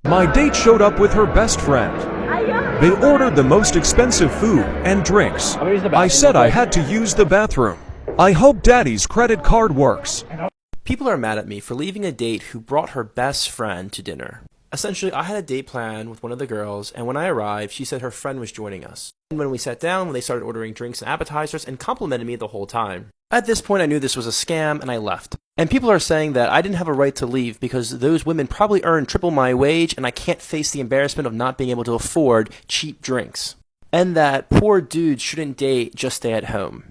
My date showed up with her best friend. They ordered the most expensive food and drinks. I said I had to use the bathroom. I hope Daddy's credit card works. People are mad at me for leaving a date who brought her best friend to dinner. Essentially, I had a date plan with one of the girls, and when I arrived, she said her friend was joining us. And when we sat down, they started ordering drinks and appetizers and complimented me the whole time. At this point, I knew this was a scam, and I left. And people are saying that I didn't have a right to leave because those women probably earn triple my wage, and I can't face the embarrassment of not being able to afford cheap drinks. And that poor dudes shouldn't date, just stay at home.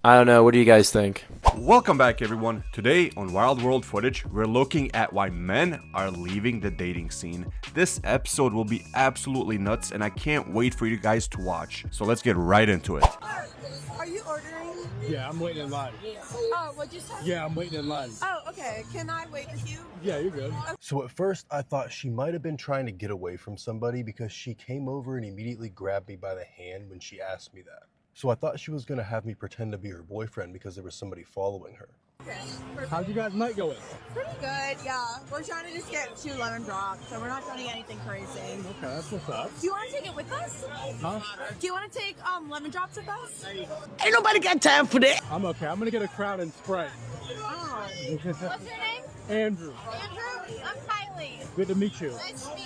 I don't know, what do you guys think? Welcome back everyone. Today on Wild World Footage, we're looking at why men are leaving the dating scene. This episode will be absolutely nuts and I can't wait for you guys to watch. So let's get right into it. Are you ordering? Yeah, I'm waiting in line. Oh, what'd you say? Yeah, I'm waiting in line. Oh, okay. Can I wait with you? Yeah, you're good. So at first I thought she might have been trying to get away from somebody because she came over and immediately grabbed me by the hand when she asked me that. So I thought she was going to have me pretend to be her boyfriend because there was somebody following her. Okay. Perfect. How's you guys' night going? Pretty good, yeah. We're trying to just get 2 lemon drops, so we're not trying to get anything crazy. Okay, that's what's up. Do you want to take it with us? Huh? Do you want to take lemon drops with us? Ain't nobody got time for that. I'm okay. I'm gonna get a Crown and Sprite. Oh. What's your name? Andrew, Andrew? I'm Kylie. good to meet you. Nice to meet you.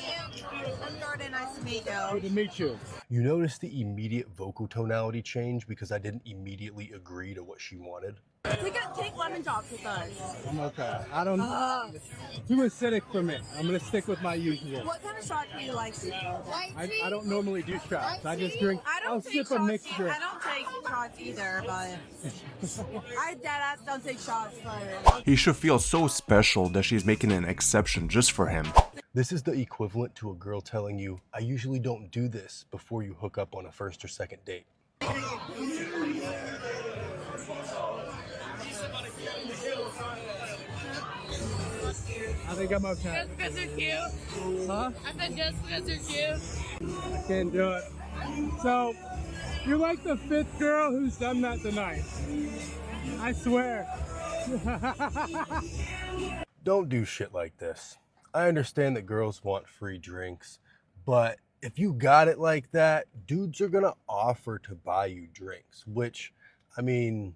I'm Jordan. Nice to meet Good you. to meet you. You notice the immediate vocal tonality change because I didn't immediately agree to what she wanted. Take lemon drops with us. I'm okay. I don't. Too acidic for me. I'm gonna stick with my usual. What kind of shot do you like to do? White tea? I don't normally do shots. I just drink. I I'll don't take sip a mixed shots. drink. I don't take shots either, but I deadass don't take shots. But He should feel so special that she's making an exception just for him. This is the equivalent to a girl telling you, I usually don't do this before you hook up on a first or second date. I think I'm okay. Just because you're cute. Huh? I said just because you're cute. I can't do it. So, you're like the 5th girl who's done that tonight. I swear. Don't do shit like this. I understand that girls want free drinks, but if you got it like that, dudes are gonna offer to buy you drinks, which, I mean,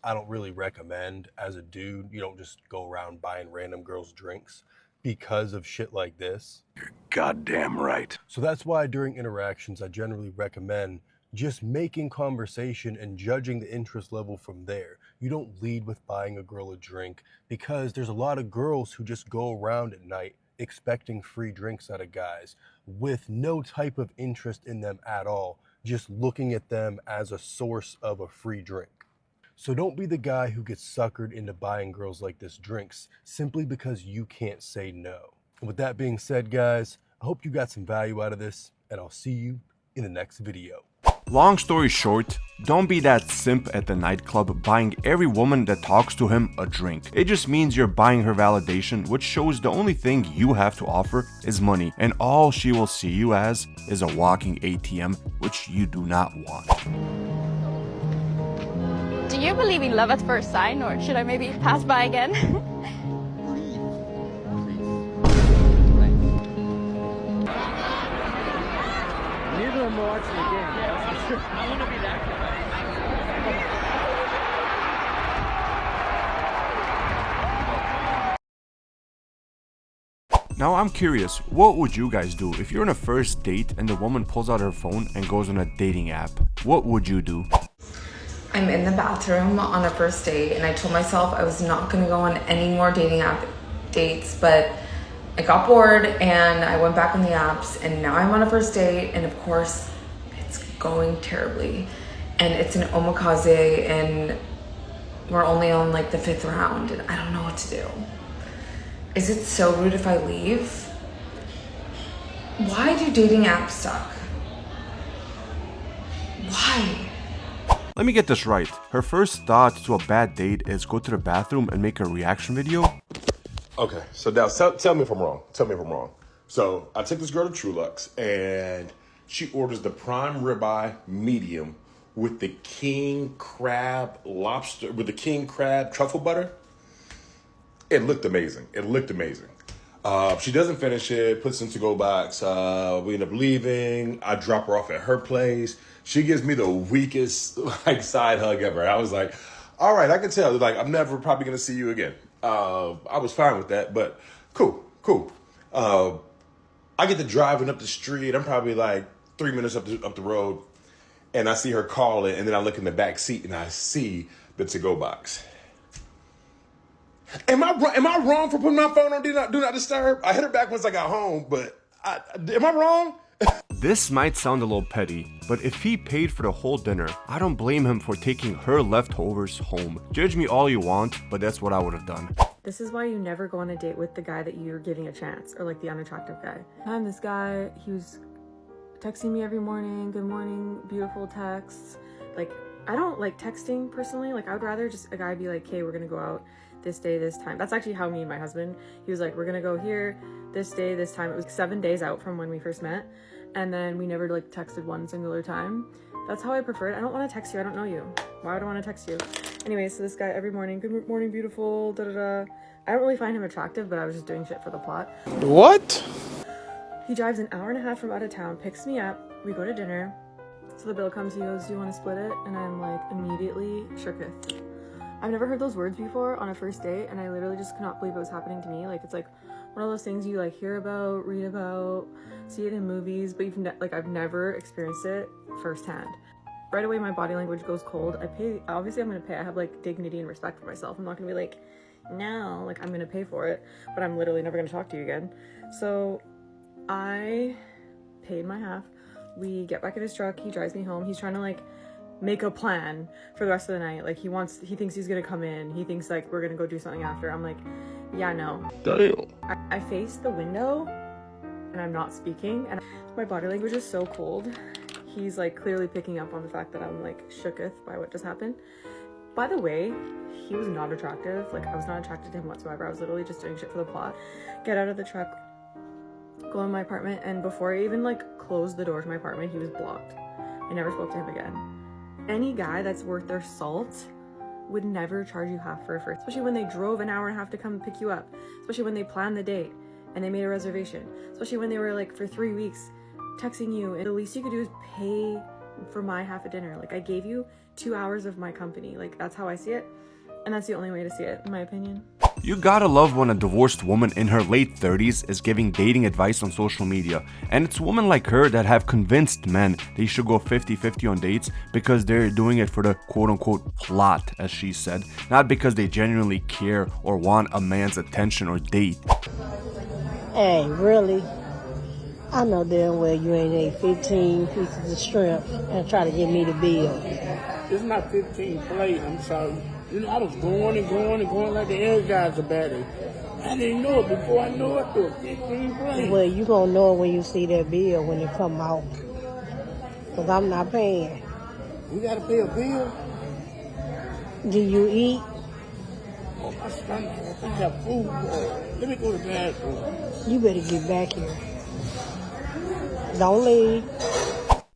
I don't really recommend. As a dude, you don't just go around buying random girls drinks because of shit like this. Goddamn right. So that's why during interactions, I generally recommend just making conversation and judging the interest level from there. You don't lead with buying a girl a drink because there's a lot of girls who just go around at night expecting free drinks out of guys with no type of interest in them at all, just looking at them as a source of a free drink. So don't be the guy who gets suckered into buying girls like this drinks simply because you can't say no. And with that being said, guys, I hope you got some value out of this, and I'll see you in the next video. Long story short, don't be that simp at the nightclub buying every woman that talks to him a drink. It just means you're buying her validation, which shows the only thing you have to offer is money, and all she will see you as is a walking ATM, which you do not want. Do you believe in love at first sight, or should I maybe pass by again? Neither of them are watching the game. That's for sure. I want to be that guy. Now I'm curious, what would you guys do if you're on a first date and the woman pulls out her phone and goes on a dating app? What would you do? I'm in the bathroom on a first date and I told myself I was not gonna go on any more dating app dates, but I got bored and I went back on the apps and now I'm on a first date and of course it's going terribly. And it's an omakase and we're only on like the 5th round and I don't know what to do. Is it so rude if I leave? Why do dating apps suck? Why? Let me get this right. Her first thought to a bad date is go to the bathroom and make a reaction video? Okay, so now tell me if I'm wrong. Tell me if I'm wrong. So I took this girl to Trulux and she orders the prime ribeye medium with the king crab truffle butter. It looked amazing. She doesn't finish it, puts it in to-go box. We end up leaving. I drop her off at her place. She gives me the weakest like side hug ever. I was like, all right, I can tell. Like, I'm never probably going to see you again. I was fine with that, but cool. I get to driving up the street. I'm probably like 3 minutes up the road, and I see her calling, and then I look in the back seat, and I see the to-go box. Am I wrong for putting my phone on do not disturb? I hit her back once I got home, but am I wrong? This might sound a little petty, but if he paid for the whole dinner, I don't blame him for taking her leftovers home. Judge me all you want, but that's what I would have done. This is why you never go on a date with the guy that you're giving a chance, or like the unattractive guy. And this guy, he was texting me every morning, good morning, beautiful texts. Like, I don't like texting personally. Like, I would rather just a guy be like, hey, we're gonna go out this day, this time. That's actually how me and my husband, he was like, we're gonna go here, this day, this time. It was 7 days out from when we first met. And then we never like texted one singular time. That's how I prefer it. I don't want to text you. I don't know you. Why would I want to text you? Anyway, so this guy every morning, good morning, beautiful, da da da. I don't really find him attractive, but I was just doing shit for the plot. What? He drives an hour and a half from out of town, picks me up, we go to dinner. So the bill comes, he goes, do you want to split it? And I'm like, immediately shooketh. I've never heard those words before on a first date, and I literally just could not believe it was happening to me. Like, it's like one of those things you like hear about, read about, see it in movies, but I've never experienced it firsthand. Right away, my body language goes cold. Obviously I'm gonna pay. I have like dignity and respect for myself. I'm not gonna be like, no, like I'm gonna pay for it, but I'm literally never gonna talk to you again. So I paid my half. We get back in his truck, he drives me home. He's trying to like make a plan for the rest of the night. Like he thinks he's gonna come in. He thinks like we're gonna go do something after. I'm like, yeah, no. Damn. I face the window and I'm not speaking, and my body language is so cold. He's like clearly picking up on the fact that I'm like shooketh by what just happened. By the way, he was not attractive. Like, I was not attracted to him whatsoever. I was literally just doing shit for the plot. Get out of the truck, go in my apartment, and before I even like closed the door to my apartment, he was blocked. I never spoke to him again. Any guy that's worth their salt would never charge you half for a first, especially when they drove an hour and a half to come pick you up, especially when they planned the date and they made a reservation, especially when they were like for 3 weeks texting you, and the least you could do is pay for my half a dinner. Like, I gave you 2 hours of my company. Like, that's how I see it, and that's the only way to see it, in my opinion. You gotta love when a divorced woman in her late 30s is giving dating advice on social media, and it's women like her that have convinced men they should go 50-50 on dates because they're doing it for the quote-unquote plot, as she said, not because they genuinely care or want a man's attention or date. Hey, really? I know damn well you ain't ate 15 pieces of shrimp and try to give me the bill. It's not 15 plates, I'm sorry. You know, I was going like the Energizer battery. I didn't know it before I know it. There was 15 plates. Well, you gonna know it when you see that bill when it come out. Because I'm not paying. You gotta pay a bill? Do you eat? Oh, my stomach, I think I got food. Let me go to the bathroom. You better get back here. Don't leave.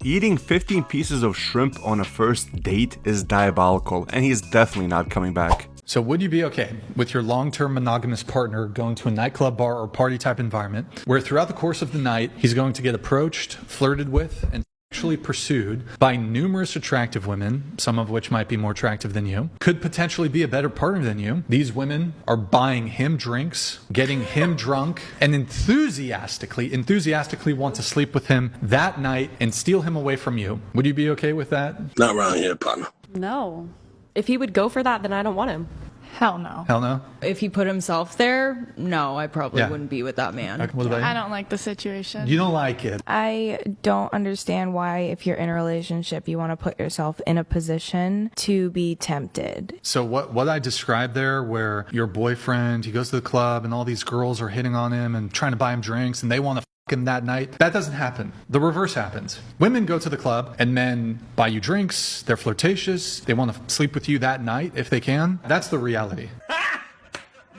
Eating 15 pieces of shrimp on a first date is diabolical, and he's definitely not coming back. So would you be okay with your long-term monogamous partner going to a nightclub, bar, or party type environment where throughout the course of the night, he's going to get approached, flirted with, and sexually pursued by numerous attractive women, some of which might be more attractive than you, could potentially be a better partner than you. These women are buying him drinks, getting him drunk, and enthusiastically want to sleep with him that night and steal him away from you. Would you be okay with that? Not around here, partner. No. If he would go for that, then I don't want him. Hell no. Hell no? If he put himself there, no, I probably Yeah. wouldn't be with that man. Okay, what about you? I don't like the situation. You don't like it. I don't understand why, if you're in a relationship, you want to put yourself in a position to be tempted. So what I described there, where your boyfriend, he goes to the club and all these girls are hitting on him and trying to buy him drinks and they want to him that night, that doesn't happen. The reverse happens. Women go to the club and men buy you drinks, they're flirtatious, they want to sleep with you that night if they can. That's the reality.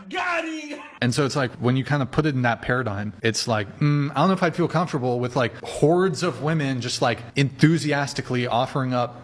Got him! And so it's like, when you kind of put it in that paradigm, it's like, I don't know if I'd feel comfortable with like hordes of women just like enthusiastically offering up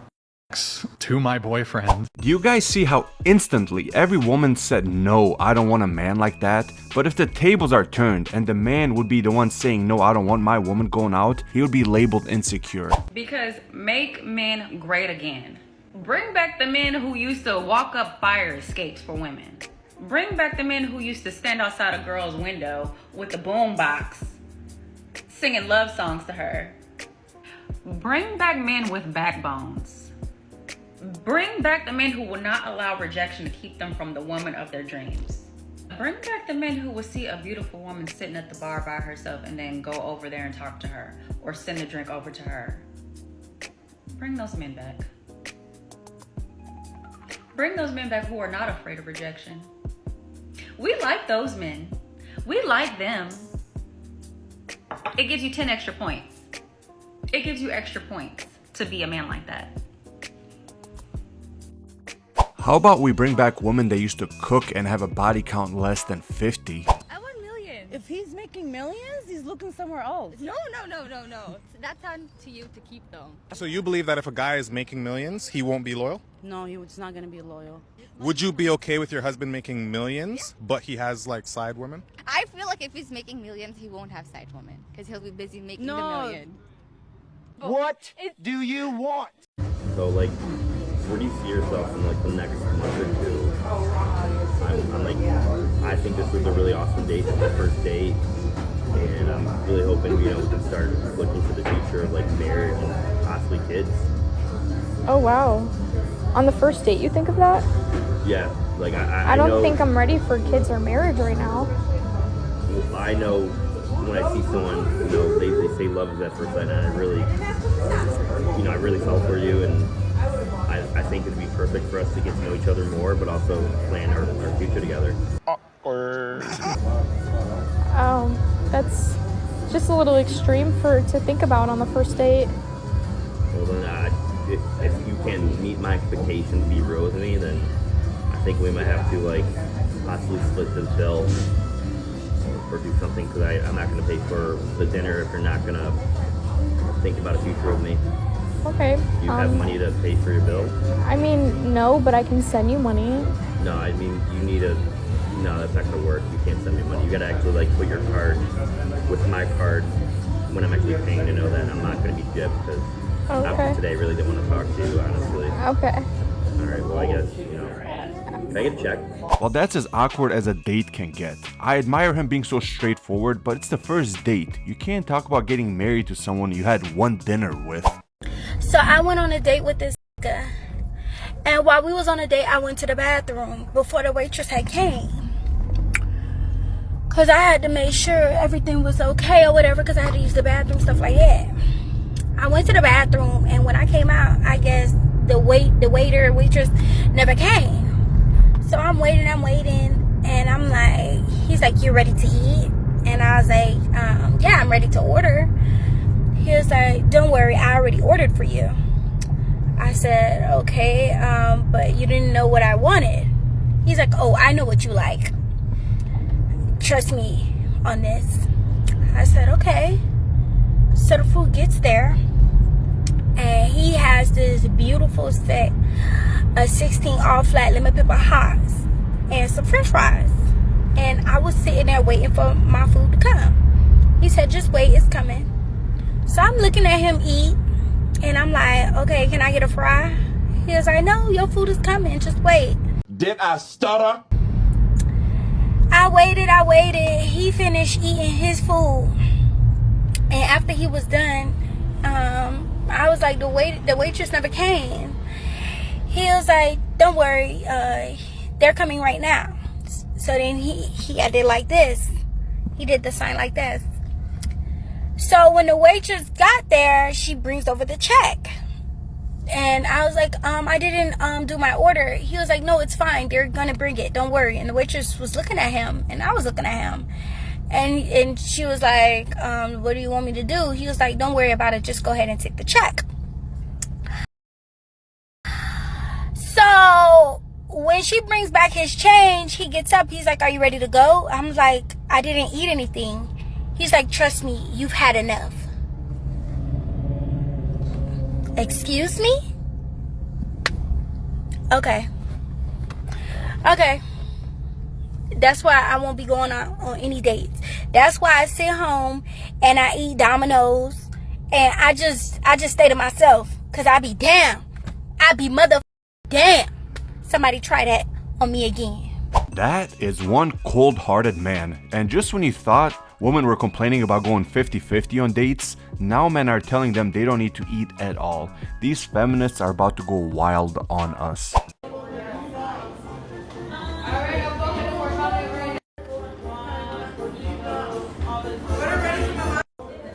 to my boyfriend. Do you guys see how instantly every woman said, no, I don't want a man like that? But if the tables are turned and the man would be the one saying, no, I don't want my woman going out, he would be labeled insecure. Because make men great again. Bring back the men who used to walk up fire escapes for women. Bring back the men who used to stand outside a girl's window with a boombox, singing love songs to her. Bring back men with backbones. Bring back the men who will not allow rejection to keep them from the woman of their dreams. Bring back the men who will see a beautiful woman sitting at the bar by herself and then go over there and talk to her or send a drink over to her. Bring those men back. Bring those men back who are not afraid of rejection. We like those men. We like them. It gives you 10 extra points. It gives you extra points to be a man like that. How about we bring back women that used to cook and have a body count less than 50? I want millions. If he's making millions, he's looking somewhere else. No. That's on to you to keep them. So you believe that if a guy is making millions, he won't be loyal? No, he's not gonna be loyal. Would you be okay with your husband making millions, but he has like side women? I feel like if he's making millions, he won't have side women because he'll be busy making the million. What do you want? So like, where do you see yourself in like the next month or two? I'm like, I think this was a really awesome date, the first date, and I'm really hoping, you know, we can start looking for the future of like marriage and possibly kids. Oh wow. On the first date you think of that? Yeah, like I don't know, think I'm ready for kids or marriage right now. I know when I see someone, you know, they say love is at first sight, and I really, you know, I really fell for you, and I think it'd be perfect for us to get to know each other more, but also plan our future together. That's just a little extreme to think about on the first date. Well then, if you can't meet my expectations, be real with me, then I think we might have to like possibly split the bill or do something, because I'm not going to pay for the dinner if you're not going to think about a future with me. Okay. Do you have money to pay for your bill? I mean, no, but I can send you money. No, I mean, you need no, that's not going to work. You can't send me money. You got to actually like put your card with my card when I'm actually paying to know that I'm not going to be gypped, because after today, I really didn't want to talk to you, honestly. Okay. All right, well, I guess, you know, can I get a check? Well, that's as awkward as a date can get. I admire him being so straightforward, but it's the first date. You can't talk about getting married to someone you had one dinner with. So I went on a date with this guy, and while we was on a date, I went to the bathroom before the waitress had came, because I had to make sure everything was okay or whatever, because I had to use the bathroom, stuff like that. I went to the bathroom, and when I came out, I guess the waitress never came. So I'm waiting, and I'm like, he's like, you ready to eat? And I was like, yeah, I'm ready to order. He was like, don't worry, I already ordered for you. I said, okay, but you didn't know what I wanted. He's like, oh, I know what you like. Trust me on this. I said, okay. So the food gets there, and he has this beautiful set of 16 all flat lemon pepper hots and some french fries. And I was sitting there waiting for my food to come. He said, just wait, it's coming. So I'm looking at him eat, and I'm like, okay, can I get a fry? He was like, no, your food is coming, just wait. Did I stutter? I waited. He finished eating his food, and after he was done, I was like, the waitress never came. He was like, don't worry, they're coming right now. So then he did like this. He did the sign like this. So when the waitress got there, she brings over the check. And I was like, I didn't do my order. He was like, no, it's fine. They're going to bring it. Don't worry. And the waitress was looking at him, and I was looking at him. And she was like, what do you want me to do? He was like, don't worry about it. Just go ahead and take the check. So when she brings back his change, he gets up. He's like, are you ready to go? I'm like, I didn't eat anything. He's like, trust me, you've had enough. Excuse me? Okay. Okay. That's why I won't be going on any dates. That's why I sit home and I eat Domino's and I just stay to myself. Cause I be damn. I be mother damn. Somebody try that on me again. That is one cold-hearted man. And just when you thought women were complaining about going 50-50 on dates, now men are telling them they don't need to eat at all. These feminists are about to go wild on us.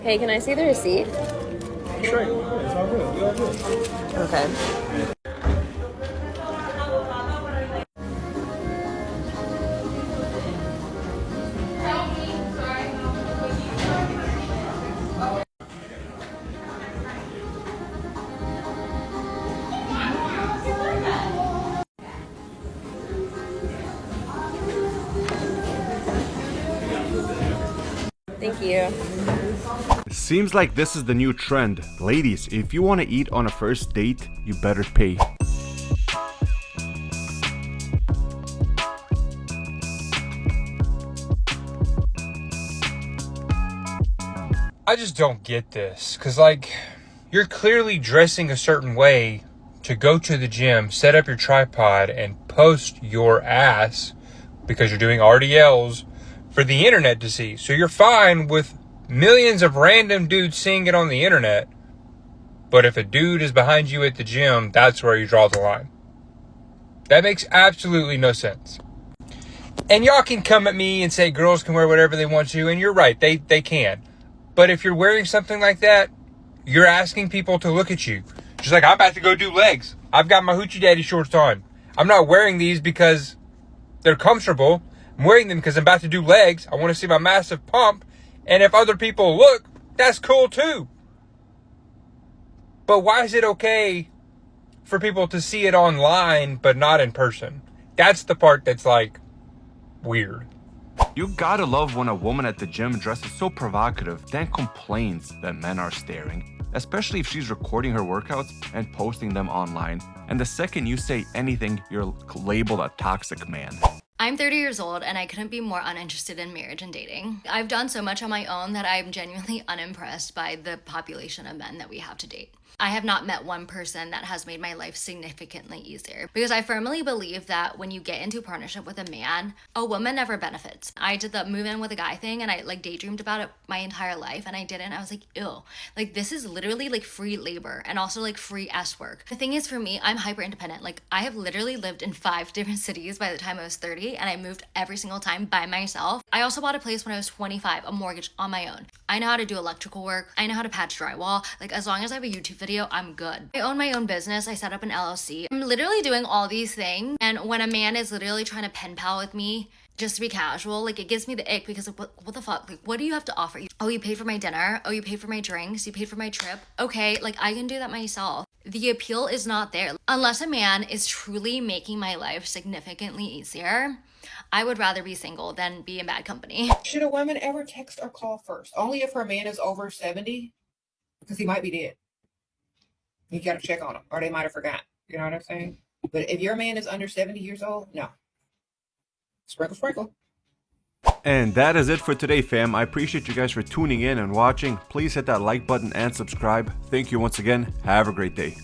Hey, can I see the receipt? Sure. It's all good. We all good. Okay. Thank you. Seems like this is the new trend. Ladies, if you want to eat on a first date, you better pay. I just don't get this. Because, like, you're clearly dressing a certain way to go to the gym, set up your tripod, and post your ass because you're doing RDLs for the internet to see. So you're fine with millions of random dudes seeing it on the internet. But if a dude is behind you at the gym, that's where you draw the line. That makes absolutely no sense. And y'all can come at me and say girls can wear whatever they want to, and you're right, they can. But if you're wearing something like that, you're asking people to look at you. Just like, I'm about to go do legs. I've got my Hoochie Daddy shorts on. I'm not wearing these because they're comfortable. I'm wearing them because I'm about to do legs. I want to see my massive pump. And if other people look, that's cool too. But why is it okay for people to see it online but not in person? That's the part that's like weird. You gotta love when a woman at the gym dresses so provocative, then complains that men are staring. Especially if she's recording her workouts and posting them online. And the second you say anything, you're labeled a toxic man. I'm 30 years old and I couldn't be more uninterested in marriage and dating. I've done so much on my own that I'm genuinely unimpressed by the population of men that we have to date. I have not met one person that has made my life significantly easier because I firmly believe that when you get into a partnership with a man, a woman never benefits. I did the move in with a guy thing and I like daydreamed about it my entire life and I didn't. I was like, ew, like this is literally like free labor and also like free ass work. The thing is for me, I'm hyper independent. Like I have literally lived in 5 different cities by the time I was 30 and I moved every single time by myself. I also bought a place when I was 25, a mortgage on my own. I know how to do electrical work. I know how to patch drywall. Like as long as I have a YouTube video, I'm good. I own my own business. I set up an LLC. I'm literally doing all these things. And when a man is literally trying to pen pal with me just to be casual, like it gives me the ick because of what the fuck? Like what do you have to offer? Oh, you paid for my dinner. Oh, you paid for my drinks. You paid for my trip. Okay, like I can do that myself. The appeal is not there. Unless a man is truly making my life significantly easier, I would rather be single than be in bad company. Should a woman ever text or call first? Only if her man is over 70, because he might be dead. You got to check on him, or they might have forgot. You know what I'm saying? But if your man is under 70 years old, no. Sprinkle, sprinkle. And that is it for today, fam. I appreciate you guys for tuning in and watching. Please hit that like button and subscribe. Thank you once again. Have a great day.